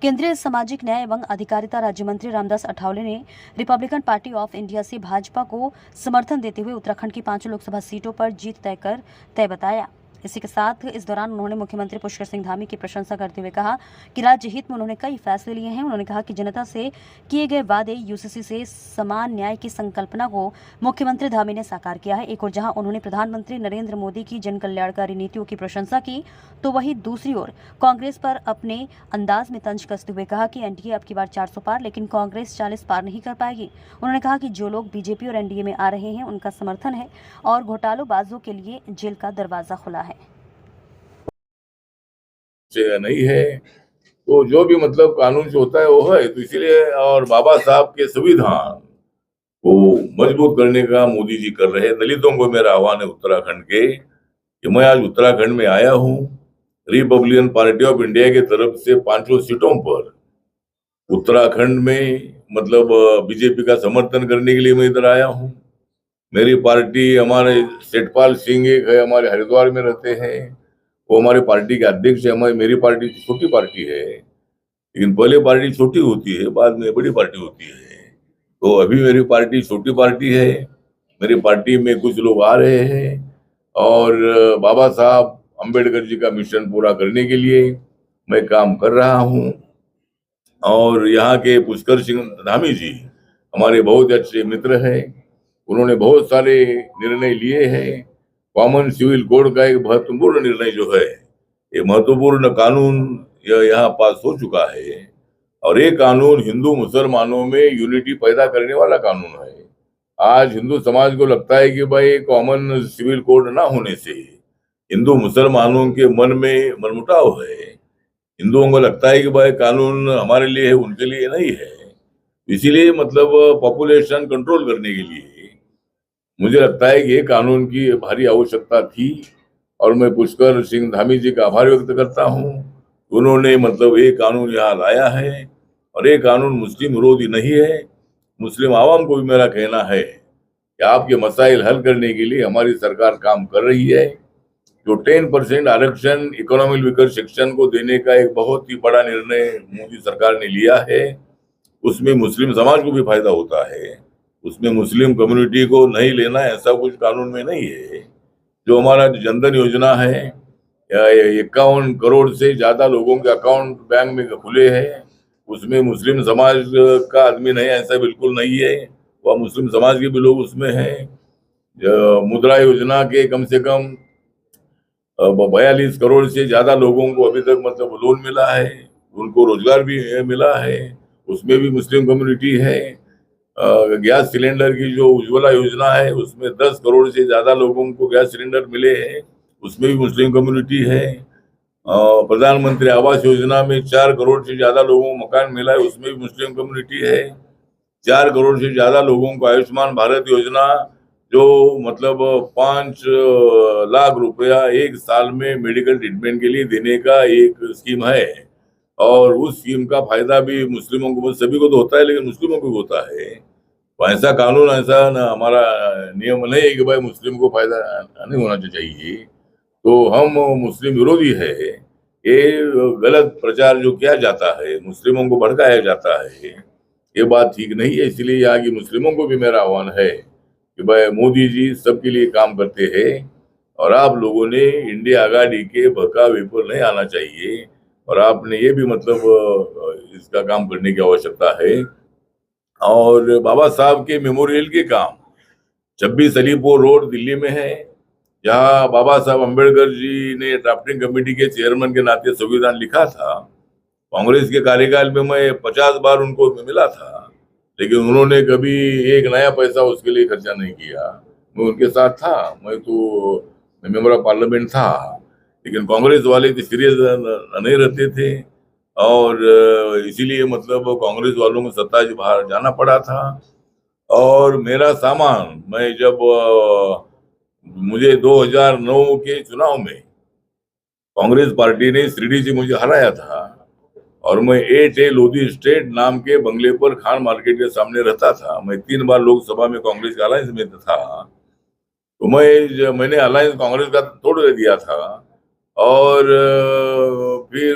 केंद्रीय सामाजिक न्याय एवं अधिकारिता राज्य मंत्री रामदास अठावले ने रिपब्लिकन पार्टी ऑफ इंडिया से भाजपा को समर्थन देते हुए उत्तराखंड की 5 लोकसभा सीटों पर जीत तय बताया। इसी के साथ इस दौरान उन्होंने मुख्यमंत्री पुष्कर सिंह धामी की प्रशंसा करते हुए कहा कि राज्य हित में उन्होंने कई फैसले लिए हैं। उन्होंने कहा कि जनता से किए गए वादे, यूसीसी से समान न्याय की संकल्पना को मुख्यमंत्री धामी ने साकार किया है। एक और जहां उन्होंने प्रधानमंत्री नरेंद्र मोदी की जन कल्याणकारी नीतियों की प्रशंसा की, तो वहीं दूसरी ओर कांग्रेस पर अपने अंदाज में तंज कसते हुए कहा कि एनडीए अब की बार 400 पार, लेकिन कांग्रेस 40 पार नहीं कर पाएगी। उन्होंने कहा कि जो लोग बीजेपी और एनडीए में आ रहे हैं उनका समर्थन है और घोटालोबाजों के लिए जेल का दरवाजा खुला है। नहीं है तो जो भी मतलब कानून जो होता है वो है, तो इसीलिए और बाबा साहब के संविधान को मजबूत करने का मोदी जी कर रहे हैं। दलितों को मेरा आह्वान है उत्तराखंड के कि मैं आज उत्तराखंड में आया हूँ, रिपब्लिकन पार्टी ऑफ इंडिया की तरफ से 5 सीटों पर उत्तराखंड में मतलब बीजेपी का समर्थन करने के लिए मैं इधर आया हूँ। मेरी पार्टी, हमारे सेठपाल सिंह एक है, हमारे हरिद्वार में रहते हैं, वो हमारी पार्टी के अध्यक्ष है। मेरी पार्टी छोटी पार्टी है, लेकिन पहले पार्टी छोटी होती है, बाद में बड़ी पार्टी होती है। तो अभी मेरी पार्टी छोटी पार्टी है। मेरी पार्टी में कुछ लोग आ रहे हैं और बाबा साहब अंबेडकर जी का मिशन पूरा करने के लिए मैं काम कर रहा हूँ। और यहाँ के पुष्कर सिंह धामी जी हमारे बहुत अच्छे मित्र हैं। उन्होंने बहुत सारे निर्णय लिए हैं। कॉमन सिविल कोड का एक महत्वपूर्ण निर्णय जो है, ये महत्वपूर्ण कानून यहाँ पास हो चुका है और ये कानून हिंदू मुसलमानों में यूनिटी पैदा करने वाला कानून है। आज हिंदू समाज को लगता है कि भाई कॉमन सिविल कोड ना होने से हिंदू मुसलमानों के मन में मनमुटाव है। हिंदुओं को लगता है कि भाई कानून हमारे लिए है, उनके लिए नहीं है। इसीलिए मतलब पॉपुलेशन कंट्रोल करने के लिए मुझे लगता है कि ये कानून की भारी आवश्यकता थी और मैं पुष्कर सिंह धामी जी का आभार व्यक्त करता हूँ। उन्होंने मतलब ये कानून यहाँ लाया है और ये कानून मुस्लिम विरोधी नहीं है। मुस्लिम आवाम को भी मेरा कहना है कि आपके मसाइल हल करने के लिए हमारी सरकार काम कर रही है। जो 10% आरक्षण इकोनॉमिक वीकर सेक्शन को देने का एक बहुत ही बड़ा निर्णय मोदी सरकार ने लिया है, उसमें मुस्लिम समाज को भी फायदा होता है। उसमें मुस्लिम कम्युनिटी को नहीं लेना ऐसा कुछ कानून में नहीं है। जो हमारा जनधन योजना है, 51 करोड़ से ज्यादा लोगों के अकाउंट बैंक में खुले हैं, उसमें मुस्लिम समाज का आदमी नहीं ऐसा बिल्कुल नहीं है, वह मुस्लिम समाज के भी लोग उसमें हैं। मुद्रा योजना के कम से कम 42 करोड़ से ज्यादा लोगों को अभी तक मतलब लोन मिला है, उनको रोजगार भी मिला है, उसमें भी मुस्लिम कम्युनिटी है। गैस सिलेंडर की जो उज्ज्वला योजना है उसमें 10 करोड़ से ज्यादा लोगों को गैस सिलेंडर मिले हैं, उसमें भी मुस्लिम कम्युनिटी है। प्रधानमंत्री आवास योजना में 4 करोड़ से ज्यादा लोगों को मकान मिला है, उसमें भी मुस्लिम कम्युनिटी है। 4 करोड़ से ज्यादा लोगों को आयुष्मान भारत योजना, जो मतलब 5 लाख रुपया एक साल में मेडिकल ट्रीटमेंट के लिए देने का एक स्कीम है और उस स्कीम का फायदा भी मुस्लिमों को, सभी को तो होता है लेकिन मुस्लिमों को भी होता है। तो ऐसा कानून, ऐसा ना हमारा नियम नहीं है कि भाई मुस्लिम को फायदा नहीं होना चाहिए। तो हम मुस्लिम विरोधी है। ये गलत प्रचार जो किया जाता है, मुस्लिमों को भड़काया जाता है, ये बात ठीक नहीं है। इसलिए यहाँ की मुस्लिमों को भी मेरा आह्वान है कि भाई मोदी जी सबके लिए काम करते हैं और आप लोगों ने इंडिया आघाड़ी के बहकावे पर नहीं आना चाहिए और आपने ये भी मतलब इसका काम करने की आवश्यकता है। और बाबा साहब के मेमोरियल के काम 26 अलीपुर रोड दिल्ली में है, जहाँ बाबा साहब अम्बेडकर जी ने ड्राफ्टिंग कमेटी के चेयरमैन के नाते संविधान लिखा था। कांग्रेस के कार्यकाल में मैं 50 बार उनको मिला था, लेकिन उन्होंने कभी एक नया पैसा उसके लिए खर्चा नहीं किया। मैं उनके साथ था, मैं तो मेंबर ऑफ पार्लियामेंट था, लेकिन कांग्रेस वाले तो सीरियस नहीं रहते थे और इसीलिए मतलब कांग्रेस वालों को सत्ता से बाहर जाना पड़ा था। और मेरा सामान, मैं जब मुझे 2009 के चुनाव में कांग्रेस पार्टी ने शिरडी से मुझे हराया था और मैं 8A लोधी स्टेट नाम के बंगले पर खान मार्केट के सामने रहता था। मैं 3 बार लोकसभा में कांग्रेस के अलायंस में था, तो मैंने अलायंस कांग्रेस का तोड़ दिया था और फिर